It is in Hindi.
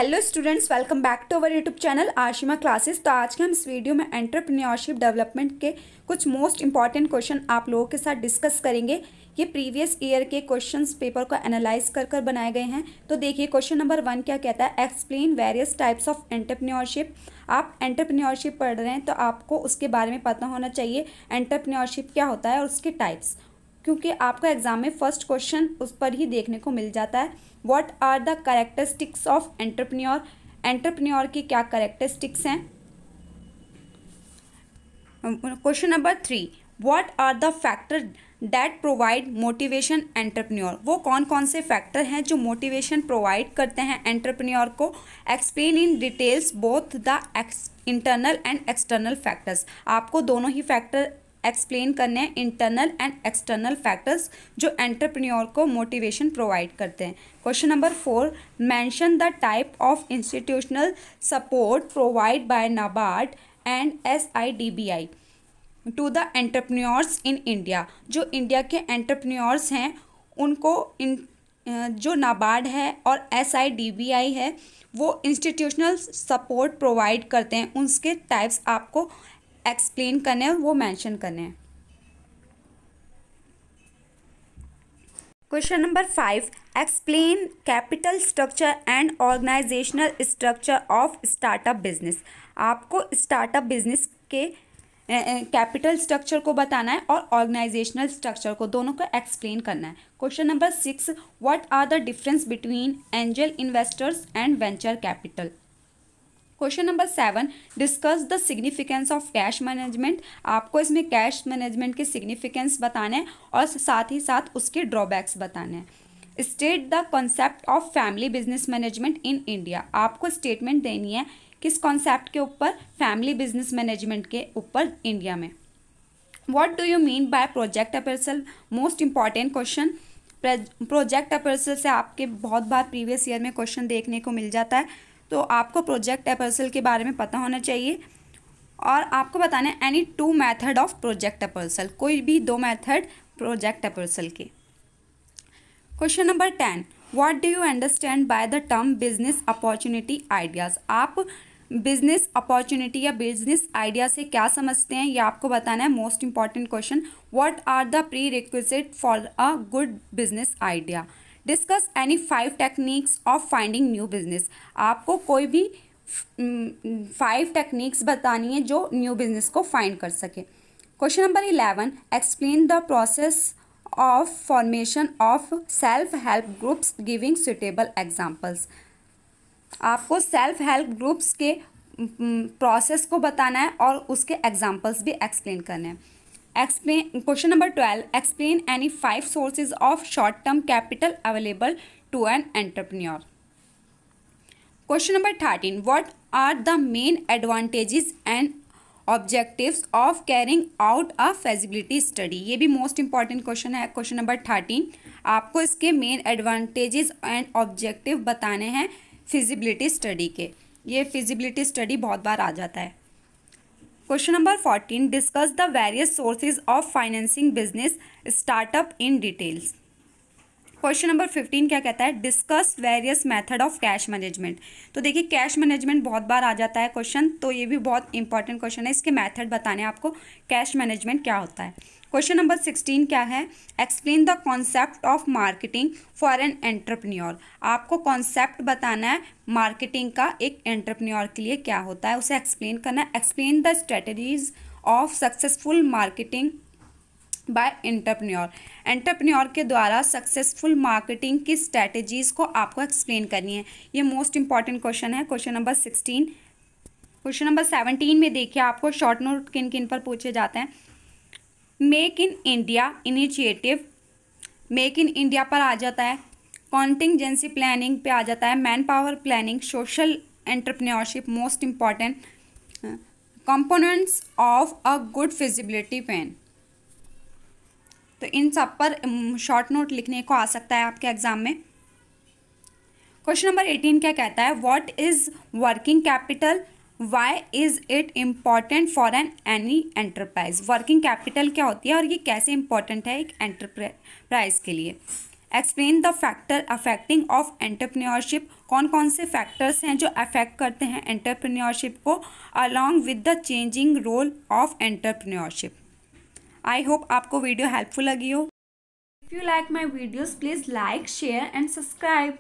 Hello students, welcome back to our YouTube channel Ashima classes. तो आज के हम इस वीडियो में एंटरप्रेन्योरशिप डेवलपमेंट के कुछ मोस्ट इंपॉर्टेंट क्वेश्चन आप लोगों के साथ डिस्कस करेंगे। ये प्रीवियस ईयर के क्वेश्चंस पेपर को एनालाइज कर बनाए गए हैं। तो देखिए क्वेश्चन नंबर 1 क्या कहता है, explain various types of entrepreneurship. आप एंटरप्रेन्योरशिप पढ़ रहे हैं तो आपको उसके बारे में पता होना चाहिए एंटरप्रेन्योरशिप क्या होता है और उसके टाइप्स, क्योंकि आपका एग्जाम में फर्स्ट क्वेश्चन उस पर ही देखने को मिल जाता है। What are the characteristics of entrepreneur, entrepreneur की क्या कैरेक्टरिस्टिक्स हैं। Question number 3, what are the factor that provide motivation entrepreneur. वो कौन कौन से फैक्टर हैं जो मोटिवेशन प्रोवाइड करते हैं एंटरप्रेन्योर को। Explain in details both the internal and external factors. आपको दोनों ही फैक्टर एक्सप्लेन करने हैं, इंटरनल एंड एक्सटर्नल फैक्टर्स जो एंटरप्रेन्योर को मोटिवेशन प्रोवाइड करते हैं। Question number 4, mention the type of institutional support provide by NABARD and SIDBI to the entrepreneurs in India. जो इंडिया के एंटरप्रेन्योर्स हैं उनको जो नाबार्ड है और SIDBI है वो इंस्टीट्यूशनल सपोर्ट प्रोवाइड करते हैं, उसके टाइप्स आपको एक्सप्लेन करने हैं, वो मेंशन करने हैं। Question number 5, explain capital structure and organisational structure of startup business. आपको स्टार्टअप बिजनेस के कैपिटल स्ट्रक्चर को बताना है और ऑर्गेनाइजेशनल स्ट्रक्चर को, दोनों को एक्सप्लेन करना है। Question number 6, what are the difference between angel investors and venture capital. Question number 7, discuss the significance of cash management. आपको इसमें कैश मैनेजमेंट के सिग्निफिकेंस बताने हैं और साथ ही साथ उसके ड्रॉबैक्स बताने हैं। State the concept of family business management in India. आपको स्टेटमेंट देनी है किस कॉन्सेप्ट के ऊपर, फैमिली बिजनेस मैनेजमेंट के ऊपर इंडिया में। What do you mean by project appraisal, most important question. Project appraisal से आपके बहुत बार प्रीवियस ईयर में क्वेश्चन देखने को मिल जाता है, तो आपको प्रोजेक्ट अप्रेजल के बारे में पता होना चाहिए। और आपको बताना है any 2 method of project appraisal, कोई भी 2 मेथड प्रोजेक्ट अप्रेजल के। Question number 10, what do you understand by the term business opportunity ideas. आप बिजनेस अपॉर्चुनिटी या बिजनेस आइडिया से क्या समझते हैं, ये आपको बताना है। Most important question, what are the prerequisite for a good business idea. Discuss any 5 techniques of finding new business. आपको कोई भी 5 टेक्निक्स बतानी है जो न्यू बिजनेस को फाइंड कर सके। Question number 11, explain the process of formation of self help groups giving suitable examples. आपको सेल्फ हेल्प ग्रुप्स के प्रोसेस को बताना है और उसके एग्जाम्पल्स भी एक्सप्लेन करने हैं। Explain question number 12, explain any 5 sources of short term capital available to an entrepreneur. Question number 13, what are the main advantages and objectives of carrying out a feasibility study. ये भी मोस्ट इंपॉर्टेंट क्वेश्चन है। क्वेश्चन नंबर 13, आपको इसके मेन एडवांटेजेस एंड ऑब्जेक्टिव बताने हैं फिजिबिलिटी स्टडी के। ये फिजिबिलिटी स्टडी बहुत बार आ जाता है। Question number 14, discuss the various sources of financing business startup in details. Question number 15 क्या कहता है, discuss various method of cash management. तो देखिए कैश मैनेजमेंट बहुत बार आ जाता है क्वेश्चन, तो ये भी बहुत इंपॉर्टेंट क्वेश्चन है। इसके मेथड बताने आपको कैश मैनेजमेंट क्या होता है। क्वेश्चन नंबर 16 क्या है, explain the concept of marketing for an entrepreneur. आपको कॉन्सेप्ट बताना है मार्केटिंग का, एक एंटरप्रेन्योर के लिए क्या होता है उसे एक्सप्लेन करना है। Explain the strategies of successful marketing bye entrepreneur. Entrepreneur के द्वारा सक्सेसफुल मार्केटिंग की स्ट्रेटजीज को आपको एक्सप्लेन करनी है। ये मोस्ट इंपॉर्टेंट क्वेश्चन है। Question number 16। क्वेश्चन नंबर 17 में देखिए आपको शॉर्ट नोट किन किन पर पूछे जाते हैं। Make in India initiative, make in India पर आ जाता है। कॉन्टिंजेंसी प्लानिंग पे आ जाता है। Man power planning, social entrepreneurship most important, components of a good feasibility plan. तो इन सब पर शॉर्ट नोट लिखने को आ सकता है आपके एग्जाम में। क्वेश्चन नंबर 18 क्या कहता है, what is working capital, why is it important for any enterprise. Working capital क्या होती है और ये कैसे इंपॉर्टेंट है एक एंटरप्राइज के लिए। Explain the factor affecting of entrepreneurship कौन कौन से फैक्टर्स हैं जो अफेक्ट करते हैं एंटरप्रेन्योरशिप को along with the changing role of entrepreneurship. I hope आपको वीडियो हेल्पफुल लगी हो। If you like my videos please like share and subscribe.